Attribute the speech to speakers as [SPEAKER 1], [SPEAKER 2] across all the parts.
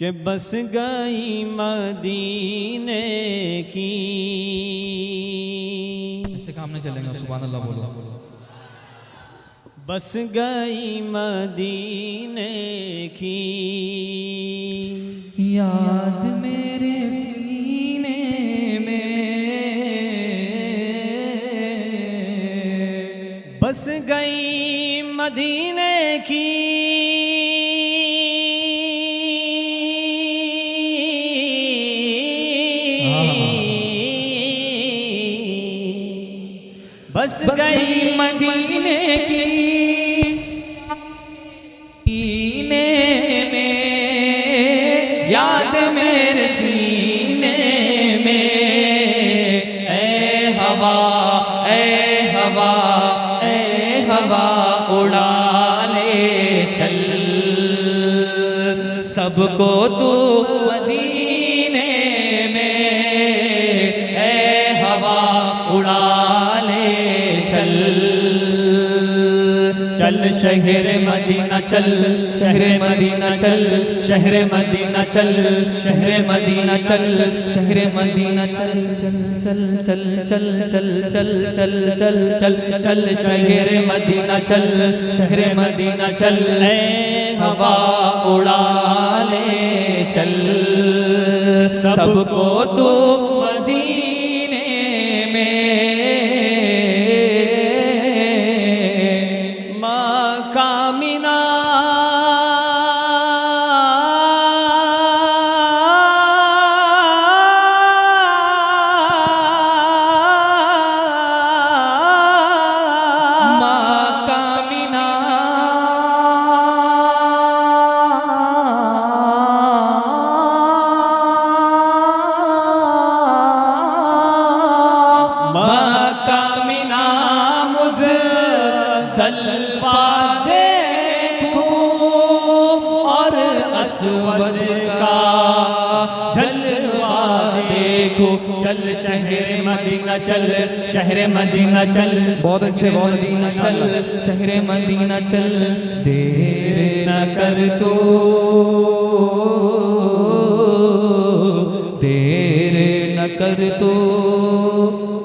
[SPEAKER 1] کہ بس گئی مدینے کی.
[SPEAKER 2] ایسے کام نہیں چلیں گا، سبحان اللہ بولو.
[SPEAKER 1] بس گئی مدینے کی
[SPEAKER 2] یاد میرے سینے میں،
[SPEAKER 1] بس گئی مدینے کی بس گئی
[SPEAKER 2] مدینے کی سینے میں، یاد میرے سینے میں. اے ہوا اے ہوا اے ہوا اڑا لے چل سب کو تو مدینے میں. اے ہوا اڑا چل شہر مدینہ چل، شہر مدینہ چل، شہر مدینہ چل، شہر مدینہ چل، شہر مدینہ چل چل چل چل چل چل چل چل چل چل چل شہر مدینہ چل، شہر مدینہ چل. اے ہوا اڑا لے چل سب کو تو مدینے میں. اسود کا جلوہ دیکھو، چل شہر مدینہ چل، شہر مدینہ چل. بہت اچھے بہت مدینہ چل، شہر مدینہ چل. دیر نہ کر تو، دیر نہ کر تو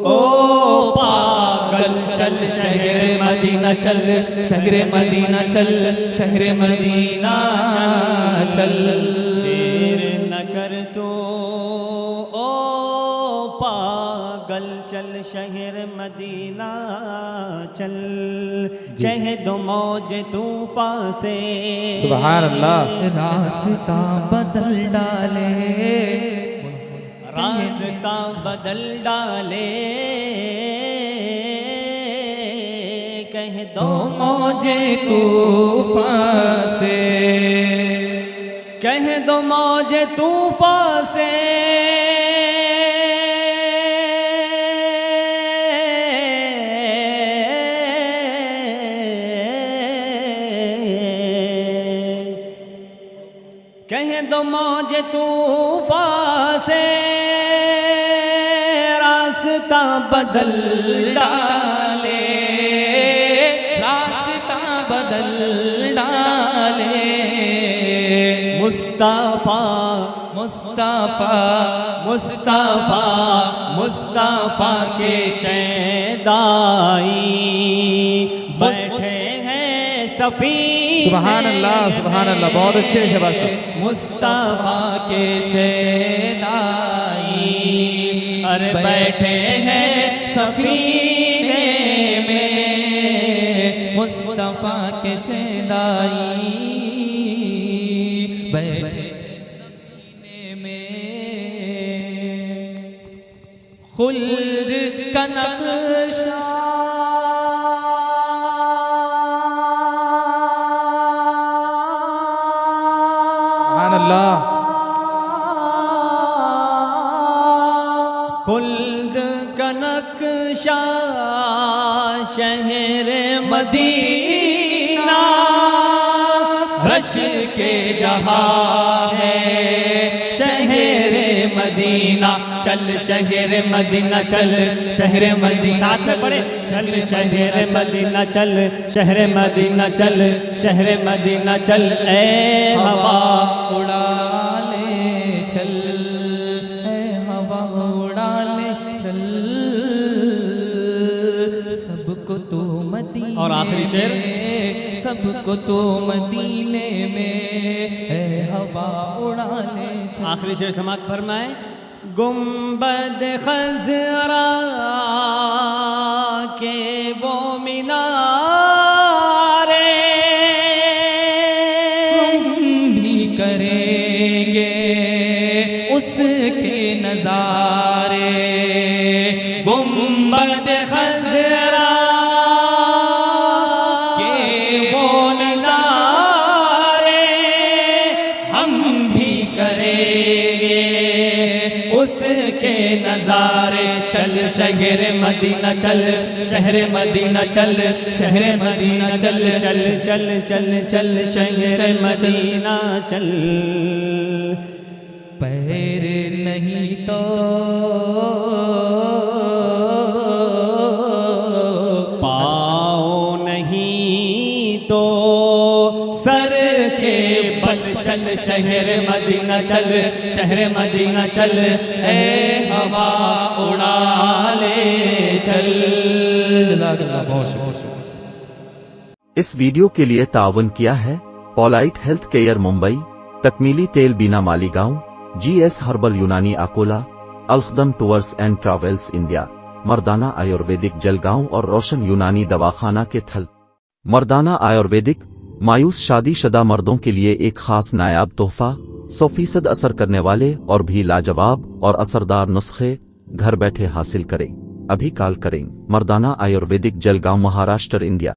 [SPEAKER 2] او پاگل. چل شہر مدینہ چل، شہر مدینہ چل، شہر مدینہ چل.
[SPEAKER 1] دیر نہ کر تو او پاگل، چل شہر مدینہ چل. کہہ دو موج طوفان سے
[SPEAKER 3] سبحان اللہ
[SPEAKER 2] راستہ بدل ڈالے،
[SPEAKER 1] راستہ بدل ڈالے. کہہ دو
[SPEAKER 2] موج طوفان سے،
[SPEAKER 1] کہہ دو موج طوفان سے کہہ دو موج طوفان سے راستہ بدل ڈالے،
[SPEAKER 2] راستہ بدل ڈالے.
[SPEAKER 1] مصطفیٰ
[SPEAKER 2] مصطفیٰ
[SPEAKER 1] مصطفیٰ مصطفیٰ کے شیدائی بیٹھے ہیں سفینے.
[SPEAKER 3] سبحان اللہ سبحان اللہ، بہت اچھے شباز.
[SPEAKER 1] مصطفیٰ
[SPEAKER 2] کے شیدائی ارے بیٹھے ہیں سفینے میں. مصطفیٰ کے شیدائی بیٹھے سفینے میں. خلد کا نقشہ
[SPEAKER 3] سبحان اللہ.
[SPEAKER 1] خلد کا نقشہ شہر مدینہ رش کے جہاں ہے شہر مدینہ. چل شہر مدینہ چل، شہر مدینہ. ساتھ میں پڑھے، چل شہر مدینہ چل، شہر مدینہ چل، شہر مدینہ چل. اے ہوا
[SPEAKER 2] اڑا لے
[SPEAKER 1] اور آخری شعر
[SPEAKER 2] سب کو تو مدینے میں اے ہوا اڑا لے
[SPEAKER 1] آخری شعر سماعت فرمائے گنبد خضرا کے وہ مینارے
[SPEAKER 2] بھی کریں گے اس کے نظارے
[SPEAKER 1] گنبد خضرا کے وہ نظارے ہم بھی کریں گے اس کے نظارے چل شہر مدینہ چل شہر مدینہ چل شہر مدینہ چل چل چل چل چل شہر مدینہ چل
[SPEAKER 2] پیر نہیں تو
[SPEAKER 1] پاؤں نہیں تو سر کے بل چل شہر مدینہ چل شہر مدینہ چل اے ہوا اڑا لے چل
[SPEAKER 2] جزاک اللہ بہت شکریہ
[SPEAKER 4] اس ویڈیو کے لیے تعاون کیا ہے پولائٹ ہیلتھ کیئر ممبئی، تکمیلی تیل بینا Malegaon, G S herbal Unani Akola, الخدم ٹورز اینڈ ٹریولز انڈیا، مردانہ آیورویدک جلگاؤں اور روشن یونانی دواخانہ کے تھل۔ مردانہ آیورویدک مایوس شادی شدہ مردوں کے لیے ایک خاص نایاب تحفہ، 100% اثر کرنے والے اور بھی لاجواب اور اثردار نسخے گھر بیٹھے حاصل کریں۔ ابھی کال کریں۔ مردانہ آیورویدک جلگاؤں، مہاراشٹر، انڈیا۔